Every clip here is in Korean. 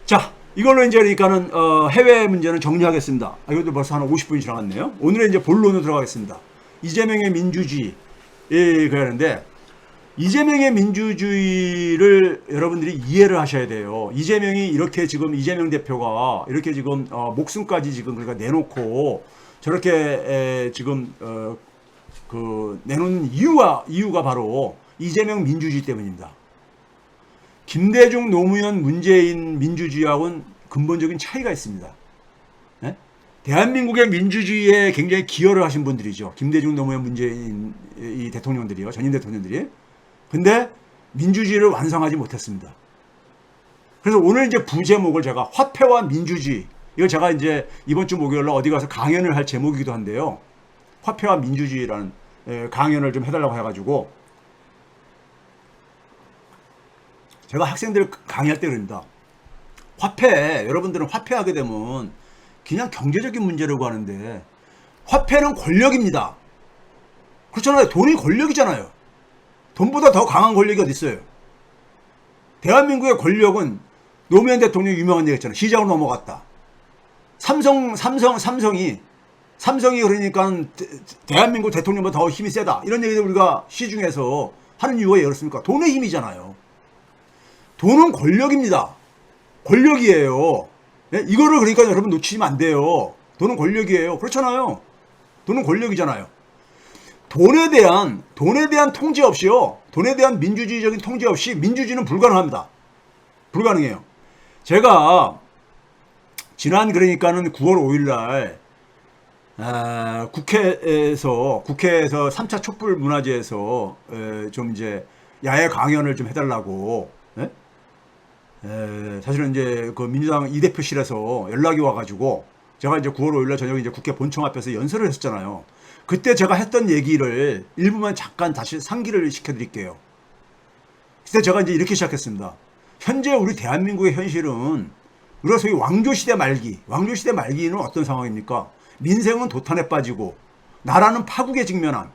자, 이걸로 이제 그러니까는 해외 문제는 정리하겠습니다. 이것도 벌써 한 50분이 지나갔네요. 오늘의 이제 본론으로 들어가겠습니다. 이재명의 민주주의. 예, 그러는데 이재명의 민주주의를 여러분들이 이해를 하셔야 돼요. 이재명이 이렇게 지금 이재명 대표가 이렇게 지금 목숨까지 지금 그러니까 내놓고 저렇게 지금 그 내놓는 이유가 바로 이재명 민주주의 때문입니다. 김대중, 노무현, 문재인 민주주의하고는 근본적인 차이가 있습니다. 네? 대한민국의 민주주의에 굉장히 기여를 하신 분들이죠. 김대중, 노무현, 문재인 이 대통령들이요. 전임 대통령들이. 근데 민주주의를 완성하지 못했습니다. 그래서 오늘 이제 부제목을 제가 화폐와 민주주의, 이걸 제가 이제 이번 주 목요일날 어디 가서 강연을 할 제목이기도 한데요. 화폐와 민주주의라는 강연을 좀 해달라고 해가지고 제가 학생들 강의할 때 그럽니다. 여러분들은 화폐하게 되면 그냥 경제적인 문제라고 하는데 화폐는 권력입니다. 그렇잖아요. 돈이 권력이잖아요. 돈보다 더 강한 권력이 어디 있어요? 대한민국의 권력은 노무현 대통령 유명한 얘기 했잖아요. 시장으로 넘어갔다. 삼성이 그러니까 대한민국 대통령보다 더 힘이 세다. 이런 얘기를 우리가 시중에서 하는 이유가 그렇습니까? 돈의 힘이잖아요. 돈은 권력입니다. 권력이에요. 네? 이거를 그러니까 여러분 놓치면 안 돼요. 돈은 권력이에요. 그렇잖아요. 돈은 권력이잖아요. 돈에 대한 통제 없이요. 돈에 대한 민주주의적인 통제 없이 민주주의는 불가능합니다. 불가능해요. 제가 지난 그러니까는 9월 5일 날 국회에서 3차 촛불 문화제에서 좀 이제 야외 강연을 좀 해달라고 사실은 이제 그 민주당 이 대표실에서 연락이 와가지고 제가 이제 9월 5일날 저녁에 이제 국회 본청 앞에서 연설을 했었잖아요. 그때 제가 했던 얘기를 일부만 잠깐 다시 상기를 시켜드릴게요. 그때 제가 이제 이렇게 시작했습니다. 현재 우리 대한민국의 현실은 우리가 소위 왕조시대 말기는 어떤 상황입니까? 민생은 도탄에 빠지고 나라는 파국에 직면한,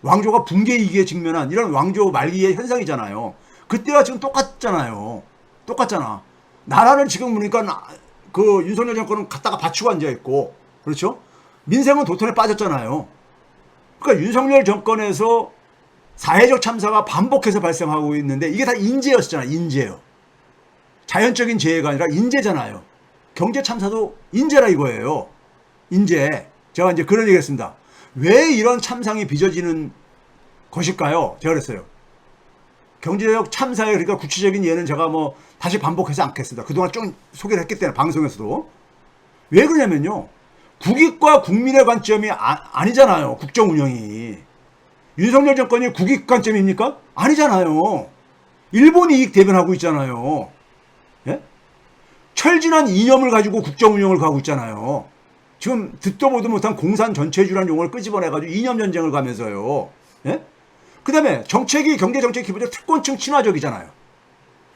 왕조가 붕괴 위기에 직면한 이런 왕조 말기의 현상이잖아요. 그때와 지금 똑같잖아요. 똑같잖아. 나라를 지금 보니까 그 윤석열 정권은 갖다가 받치고 앉아있고, 그렇죠? 민생은 도탄에 빠졌잖아요. 그러니까 윤석열 정권에서 사회적 참사가 반복해서 발생하고 있는데 이게 다 인재였잖아요. 인재요. 자연적인 재해가 아니라 인재잖아요. 경제 참사도 인재라 이거예요. 인재. 제가 이제 그런 얘기 했습니다. 왜 이런 참상이 빚어지는 것일까요? 제가 그랬어요. 경제적 참사에 그러니까 구체적인 예는 제가 뭐 다시 반복하지 않겠습니다. 그동안 좀 소개를 했기 때문에 방송에서도. 왜 그러냐면요. 국익과 국민의 관점이 아니잖아요. 국정 운영이. 윤석열 정권이 국익 관점입니까? 아니잖아요. 일본 이익 대변하고 있잖아요. 예? 철진한 이념을 가지고 국정 운영을 가고 있잖아요. 지금 듣도 보도 못한 공산 전체주라는 용어를 끄집어내가지고 이념 전쟁을 가면서요. 예? 그 다음에 정책이 경제정책이 기본적으로 특권층 친화적이잖아요.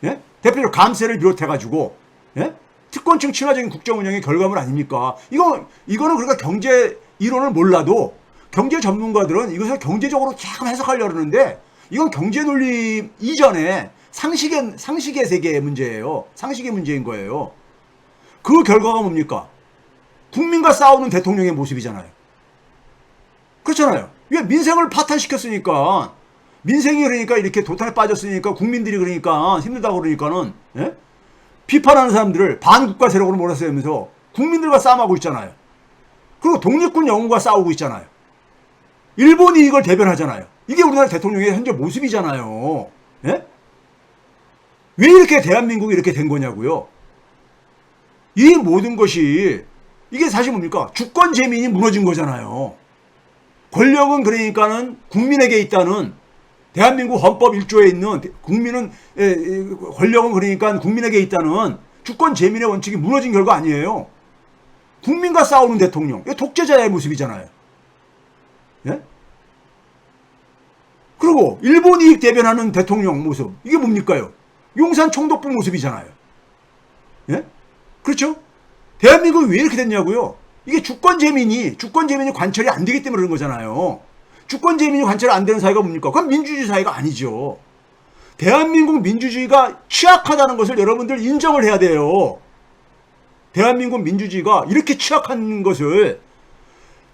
예? 대표적으로 감세를 비롯해가지고, 예? 특권층 친화적인 국정 운영의 결과물 아닙니까? 이거는 그러니까 경제 이론을 몰라도 경제 전문가들은 이것을 경제적으로 조금 해석하려고 하는데 이건 경제 논리 이전에 상식의 세계의 문제예요. 상식의 문제인 거예요. 그 결과가 뭡니까? 국민과 싸우는 대통령의 모습이잖아요. 그렇잖아요. 왜 민생을 파탄시켰으니까 민생이 그러니까 이렇게 도탄에 빠졌으니까 국민들이 그러니까 힘들다고 그러니까는 비판하는 사람들을 반국가 세력으로 몰아세우면서 국민들과 싸움하고 있잖아요. 그리고 독립군 영웅과 싸우고 있잖아요. 일본이 이걸 대변하잖아요. 이게 우리나라 대통령의 현재 모습이잖아요. 예? 왜 이렇게 대한민국이 이렇게 된 거냐고요. 이 모든 것이 이게 사실 뭡니까? 주권 재민이 무너진 거잖아요. 권력은 그러니까는 국민에게 있다는 대한민국 헌법 1조에 있는 권력은 그러니까 국민에게 있다는 주권 재민의 원칙이 무너진 결과 아니에요. 국민과 싸우는 대통령. 이게 독재자의 모습이잖아요. 예? 그리고 일본 이익 대변하는 대통령 모습. 이게 뭡니까요? 용산 총독부 모습이잖아요. 예? 그렇죠? 대한민국이 왜 이렇게 됐냐고요? 이게 주권 재민이 관철이 안 되기 때문에 그런 거잖아요. 주권 재민이 관철이 안 되는 사회가 뭡니까? 그건 민주주의 사회가 아니죠. 대한민국 민주주의가 취약하다는 것을 여러분들 인정을 해야 돼요. 대한민국 민주주의가 이렇게 취약한 것을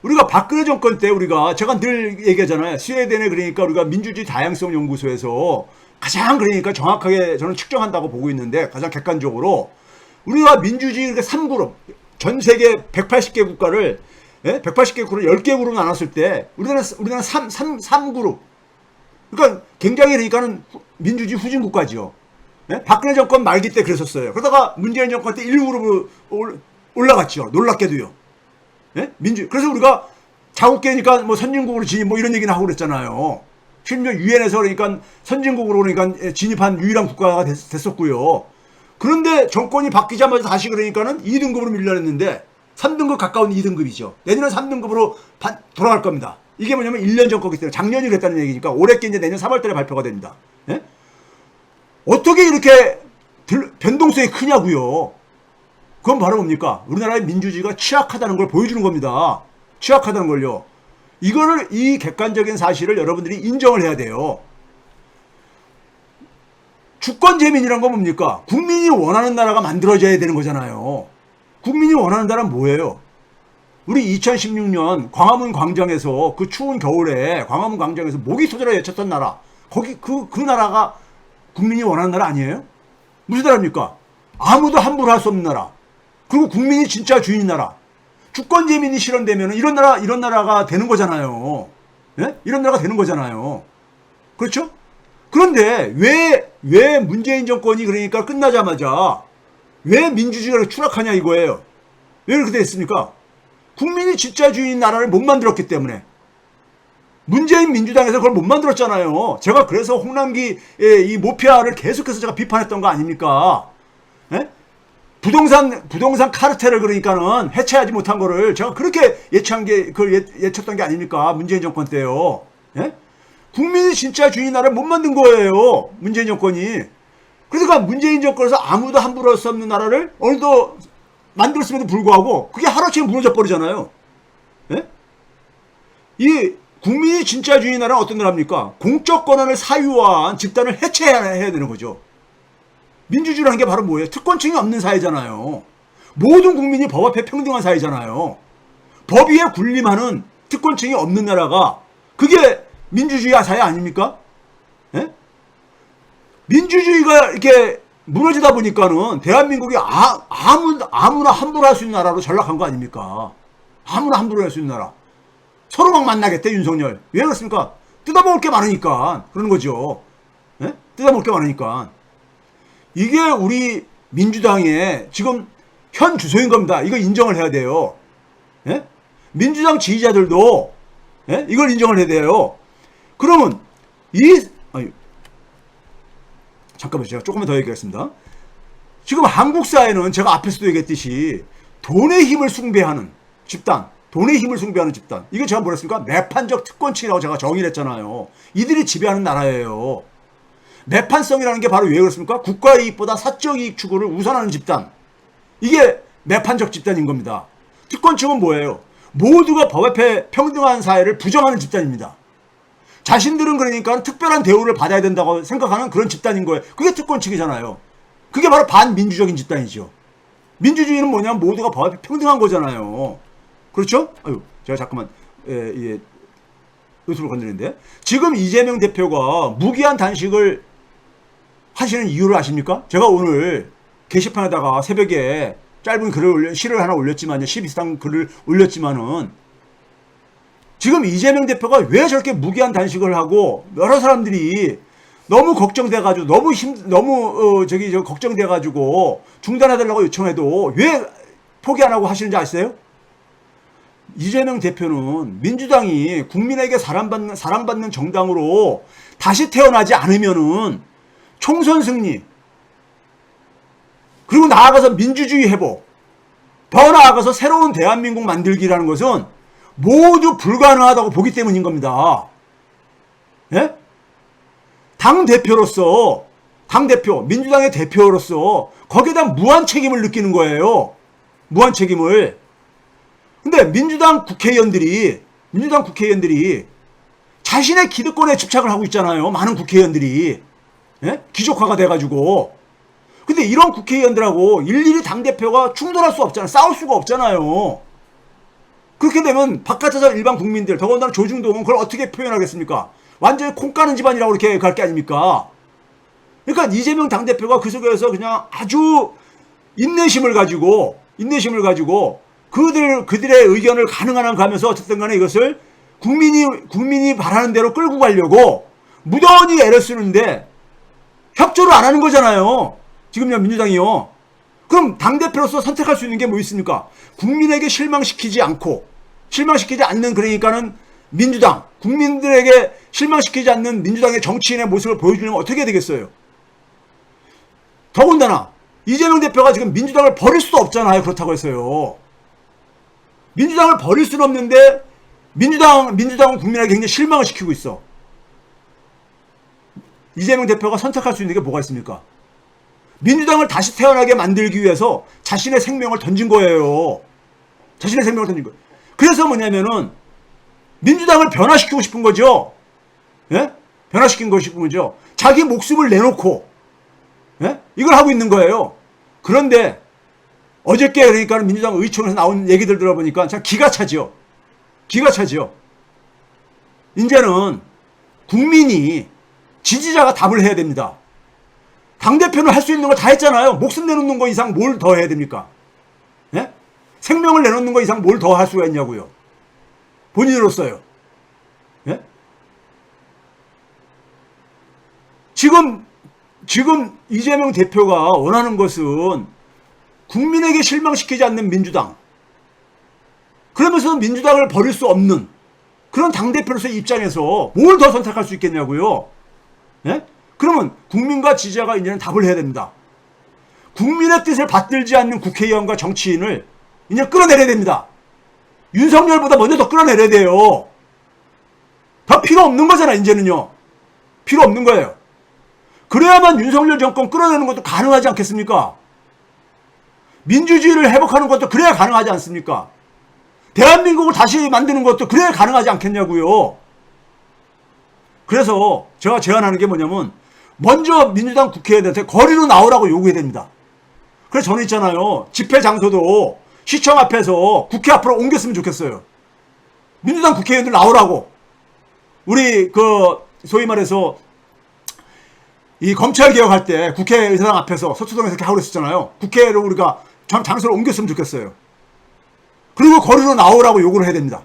우리가 박근혜 정권 때 제가 늘 얘기하잖아요. 스웨덴에 그러니까 우리가 민주주의 다양성 연구소에서 가장 그러니까 정확하게 저는 측정한다고 보고 있는데 가장 객관적으로 우리가 민주주의 3그룹 전 세계 180개 국가를 180개 국가를 10개 그룹 나눴을 때 우리나라는 3그룹 그러니까 굉장히 그러니까는 민주주의 후진 국가지요. 박근혜 정권 말기 때 그랬었어요. 그러다가 문재인 정권 때 1그룹으로 올라갔죠. 놀랍게도요. 그래서 우리가 자국계니까 뭐 선진국으로 진입 뭐 이런 얘기는 하고 그랬잖아요. 심지어 유엔에서 그러니까 선진국으로 그러니까 진입한 유일한 국가가 됐었고요. 그런데 정권이 바뀌자마자 다시 그러니까는 2등급으로 밀려냈는데 3등급 가까운 2등급이죠. 내년은 3등급으로 돌아갈 겁니다. 이게 뭐냐면 1년 전 거기 때문에 작년이 그랬다는 얘기니까 올해 게 이제 내년 3월 달에 발표가 됩니다. 어떻게 이렇게 변동성이 크냐고요. 그건 바로 뭡니까? 우리나라의 민주주의가 취약하다는 걸 보여주는 겁니다. 취약하다는 걸요. 이 객관적인 사실을 여러분들이 인정을 해야 돼요. 주권재민이란 건 뭡니까? 국민이 원하는 나라가 만들어져야 되는 거잖아요. 국민이 원하는 나라는 뭐예요? 우리 2016년 광화문 광장에서 그 추운 겨울에 광화문 광장에서 모기 터져라 외쳤던 나라. 거기 그 나라가 국민이 원하는 나라 아니에요? 무슨 나라입니까? 아무도 함부로 할 수 없는 나라. 그리고 국민이 진짜 주인인 나라. 주권재민이 실현되면 이런 나라가 되는 거잖아요. 이런 나라가 되는 거잖아요. 그렇죠? 그런데 왜 문재인 정권이 그러니까 끝나자마자 왜 민주주의가 추락하냐 이거예요. 왜 그렇게 됐습니까? 국민이 진짜 주인인 나라를 못 만들었기 때문에. 문재인 민주당에서 그걸 못 만들었잖아요. 제가 그래서 홍남기의 이 모피아를 계속해서 제가 비판했던 거 아닙니까? 부동산 카르텔을 그러니까는 해체하지 못한 거를 제가 그렇게 예측했던 게 아닙니까? 문재인 정권 때요. 국민이 진짜 주인인 나라를 못 만든 거예요. 문재인 정권이. 그러니까 문재인 정권에서 아무도 함부로 할 수 없는 나라를 오늘도 만들었음에도 불구하고 그게 하루아침에 무너져 버리잖아요. 이 국민이 진짜 주인인 나라는 어떤 나라입니까? 공적 권한을 사유화한 집단을 해체해야 되는 거죠. 민주주의라는 게 바로 뭐예요? 특권층이 없는 사회잖아요. 모든 국민이 법 앞에 평등한 사회잖아요. 법 위에 군림하는 특권층이 없는 나라가 그게 민주주의 사회 아닙니까? 민주주의가 이렇게 무너지다 보니까는 대한민국이 아무나 함부로 할 수 있는 나라로 전락한 거 아닙니까? 아무나 함부로 할 수 있는 나라. 서로 막 만나겠대 윤석열. 왜 그렇습니까? 뜯어먹을 게 많으니까 그러는 거죠. 뜯어먹을 게 많으니까. 이게 우리 민주당의 지금 현 주소인 겁니다. 이거 인정을 해야 돼요. 민주당 지지자들도 이걸 인정을 해야 돼요. 그러면 잠깐만요. 제가 조금만 더 얘기하겠습니다. 지금 한국 사회는 제가 앞에서도 얘기했듯이 돈의 힘을 숭배하는 집단, 돈의 힘을 숭배하는 집단. 이게 제가 뭐라 했습니까? 매판적 특권층이라고 제가 정의를 했잖아요. 이들이 지배하는 나라예요. 매판성이라는 게 바로 왜 그렇습니까? 국가 이익보다 사적 이익 추구를 우선하는 집단. 이게 매판적 집단인 겁니다. 특권층은 뭐예요? 모두가 법 앞에 평등한 사회를 부정하는 집단입니다. 자신들은 그러니까 특별한 대우를 받아야 된다고 생각하는 그런 집단인 거예요. 그게 특권층이잖아요. 그게 바로 반민주적인 집단이죠. 민주주의는 뭐냐면 모두가 법 앞에 평등한 거잖아요. 그렇죠? 제가 잠깐만 요소를 건드리는데 지금 이재명 대표가 무기한 단식을 하시는 이유를 아십니까? 제가 오늘 게시판에다가 새벽에 짧은 시를 하나 올렸지만요. 시 비슷한 글을 올렸지만은 지금 이재명 대표가 왜 저렇게 무기한 단식을 하고 여러 사람들이 너무 걱정돼가지고 너무 걱정돼가지고 중단해달라고 요청해도 왜 포기 안 하고 하시는지 아세요? 이재명 대표는 민주당이 국민에게 사랑받는 정당으로 다시 태어나지 않으면은 총선 승리 그리고 나아가서 민주주의 회복 더 나아가서 새로운 대한민국 만들기라는 것은 모두 불가능하다고 보기 때문인 겁니다. 민주당의 대표로서 거기에다 무한 책임을 느끼는 거예요. 무한 책임을. 근데 민주당 국회의원들이 자신의 기득권에 집착을 하고 있잖아요. 많은 국회의원들이. 예? 기족화가 돼가지고. 근데 이런 국회의원들하고 일일이 당대표가 충돌할 수 없잖아요. 싸울 수가 없잖아요. 그렇게 되면 바깥에서 일반 국민들, 더군다나 조중동은 그걸 어떻게 표현하겠습니까? 완전히 콩 까는 집안이라고 이렇게 갈 게 아닙니까? 그러니까 이재명 당대표가 그 속에서 그냥 아주 인내심을 가지고 그들의 의견을 가능한 한 가면서 어쨌든 간에 이것을 국민이 바라는 대로 끌고 가려고 무던히 애를 쓰는데 협조를 안 하는 거잖아요. 지금요, 민주당이요. 그럼 당대표로서 선택할 수 있는 게 뭐 있습니까? 국민에게 실망시키지 않는, 그러니까는 민주당, 국민들에게 실망시키지 않는 민주당의 정치인의 모습을 보여주려면 어떻게 해야 되겠어요? 더군다나 이재명 대표가 지금 민주당을 버릴 수도 없잖아요. 그렇다고 해서요. 민주당을 버릴 수는 없는데 민주당은 국민에게 굉장히 실망을 시키고 있어. 이재명 대표가 선택할 수 있는 게 뭐가 있습니까? 민주당을 다시 태어나게 만들기 위해서 자신의 생명을 던진 거예요. 자신의 생명을 던진 거예요. 그래서 뭐냐면은 민주당을 변화시키고 싶은 거죠. 예? 변화시키고 싶은 거죠. 자기 목숨을 내놓고, 예? 이걸 하고 있는 거예요. 그런데 어저께 그러니까 민주당 의총에서 나온 얘기들 들어보니까 참 기가 차죠. 기가 차죠. 이제는 국민이, 지지자가 답을 해야 됩니다. 당대표는 할 수 있는 거 다 했잖아요. 목숨 내놓는 거 이상 뭘 더 해야 됩니까? 예? 생명을 내놓는 거 이상 뭘 더 할 수가 있냐고요. 본인으로서요. 예? 지금 이재명 대표가 원하는 것은 국민에게 실망시키지 않는 민주당, 그러면서 민주당을 버릴 수 없는 그런 당대표로서의 입장에서 뭘 더 선택할 수 있겠냐고요. 예? 그러면 국민과 지지자가 이제는 답을 해야 됩니다. 국민의 뜻을 받들지 않는 국회의원과 정치인을 이제 끌어내려야 됩니다. 윤석열보다 먼저 더 끌어내려야 돼요. 더 필요 없는 거잖아, 이제는요. 필요 없는 거예요. 그래야만 윤석열 정권 끌어내는 것도 가능하지 않겠습니까? 민주주의를 회복하는 것도 그래야 가능하지 않습니까? 대한민국을 다시 만드는 것도 그래야 가능하지 않겠냐고요. 그래서 제가 제안하는 게 뭐냐면 먼저 민주당 국회의원한테 거리로 나오라고 요구해야 됩니다. 그래서 저는 있잖아요. 집회 장소도 시청 앞에서 국회 앞으로 옮겼으면 좋겠어요. 민주당 국회의원들 나오라고. 우리 소위 말해서 이 검찰 개혁할 때 국회의사당 앞에서 서초동에서 이렇게 하고 그랬었잖아요. 국회로 우리가 장소를 옮겼으면 좋겠어요. 그리고 거리로 나오라고 요구를 해야 됩니다.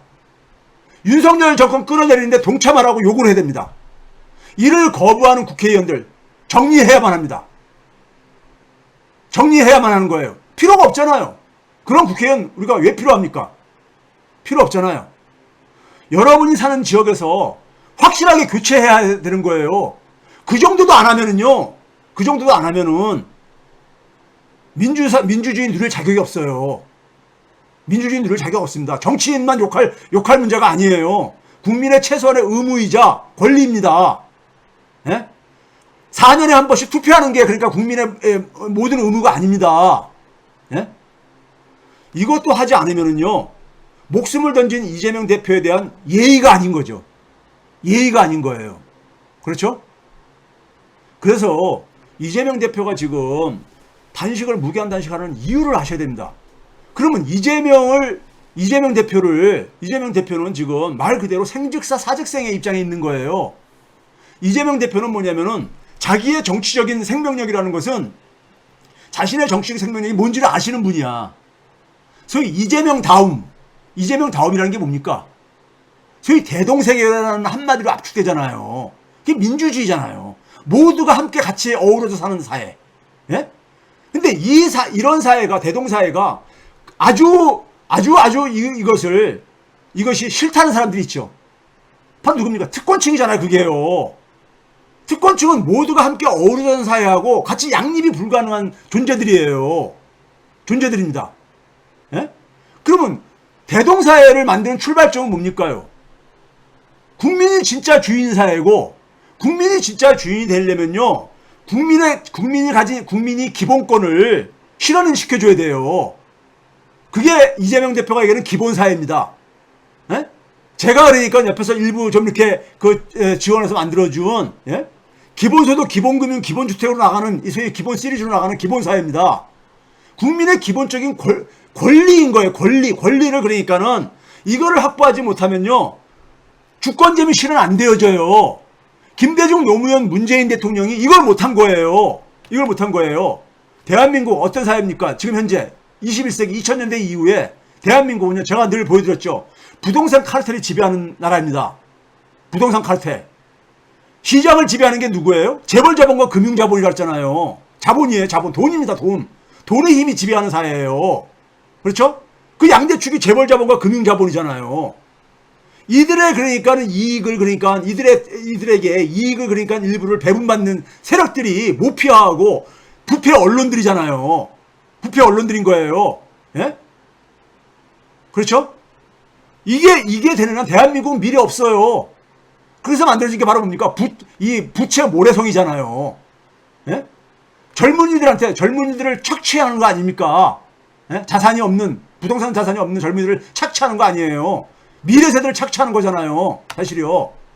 윤석열 정권 끌어내리는데 동참하라고 요구를 해야 됩니다. 이를 거부하는 국회의원들 정리해야만 합니다. 정리해야만 하는 거예요. 필요가 없잖아요. 그런 국회의원 우리가 왜 필요합니까? 필요 없잖아요. 여러분이 사는 지역에서 확실하게 교체해야 되는 거예요. 그 정도도 안 하면은요. 그 정도도 안 하면은 민주주의 누릴 자격이 없어요. 민주주의 누릴 자격 없습니다. 정치인만 욕할 문제가 아니에요. 국민의 최소한의 의무이자 권리입니다. 예? 4년에 한 번씩 투표하는 게 그러니까 국민의 모든 의무가 아닙니다. 예? 이것도 하지 않으면은요. 목숨을 던진 이재명 대표에 대한 예의가 아닌 거죠. 예의가 아닌 거예요. 그렇죠? 그래서 이재명 대표가 지금 단식을 무기한 단식하는 이유를 아셔야 됩니다. 그러면 이재명 대표는 지금 말 그대로 생즉사 사즉생의 입장에 있는 거예요. 이재명 대표는 뭐냐면은 자기의 정치적인 생명력이라는 것은 자신의 정치적 생명력이 뭔지를 아시는 분이야. 소위 이재명다움이라는 게 뭡니까? 소위 대동세계라는 한마디로 압축되잖아요. 그게 민주주의잖아요. 모두가 함께 같이 어우러져 사는 사회. 예? 근데 이런 사회가, 대동사회가 이것이 싫다는 사람들이 있죠. 바로 누굽니까? 특권층이잖아요, 그게요. 특권층은 모두가 함께 어우러져 사회하고 같이 양립이 불가능한 존재들이에요. 존재들입니다. 예? 그러면 대동사회를 만드는 출발점은 뭡니까요? 국민이 진짜 주인 사회고, 국민이 진짜 주인이 되려면요, 국민이 기본권을 실현을 시켜줘야 돼요. 그게 이재명 대표가 얘기하는 기본사회입니다. 예? 제가 그러니까 옆에서 일부 좀 이렇게 지원해서 만들어준, 예? 기본소득, 기본금융, 기본주택으로 나가는 이 소위 기본 시리즈로 나가는 기본사회입니다. 국민의 기본적인 권리인 거예요. 권리를 그러니까는 이거를 확보하지 못하면요. 주권재미 실현 안 되어져요. 김대중, 노무현, 문재인 대통령이 이걸 못한 거예요. 이걸 못한 거예요. 대한민국 어떤 사회입니까? 지금 현재 21세기 2000년대 이후에 대한민국은요. 제가 늘 보여드렸죠. 부동산 카르텔이 지배하는 나라입니다. 부동산 카르텔. 시장을 지배하는 게 누구예요? 재벌자본과 금융자본이라 했잖아요. 자본이에요. 자본. 돈입니다. 돈. 돈의 힘이 지배하는 사회예요. 그렇죠? 그 양대축이 재벌자본과 금융자본이잖아요. 이들의 그러니까는 이익을 그러니까 이들에게 이익을 그러니까 일부를 배분받는 세력들이 모피아하고 부패 언론들이잖아요. 부패 언론들인 거예요. 예? 그렇죠? 이게 되는 한 대한민국은 미래 없어요. 그래서 만들어진 게 바로 뭡니까? 이 부채 모래성이잖아요. 예? 젊은이들을 착취하는 거 아닙니까? 예? 자산이 없는, 부동산 자산이 없는 젊은이들을 착취하는 거 아니에요. 미래 세대를 착취하는 거잖아요. 사실이요.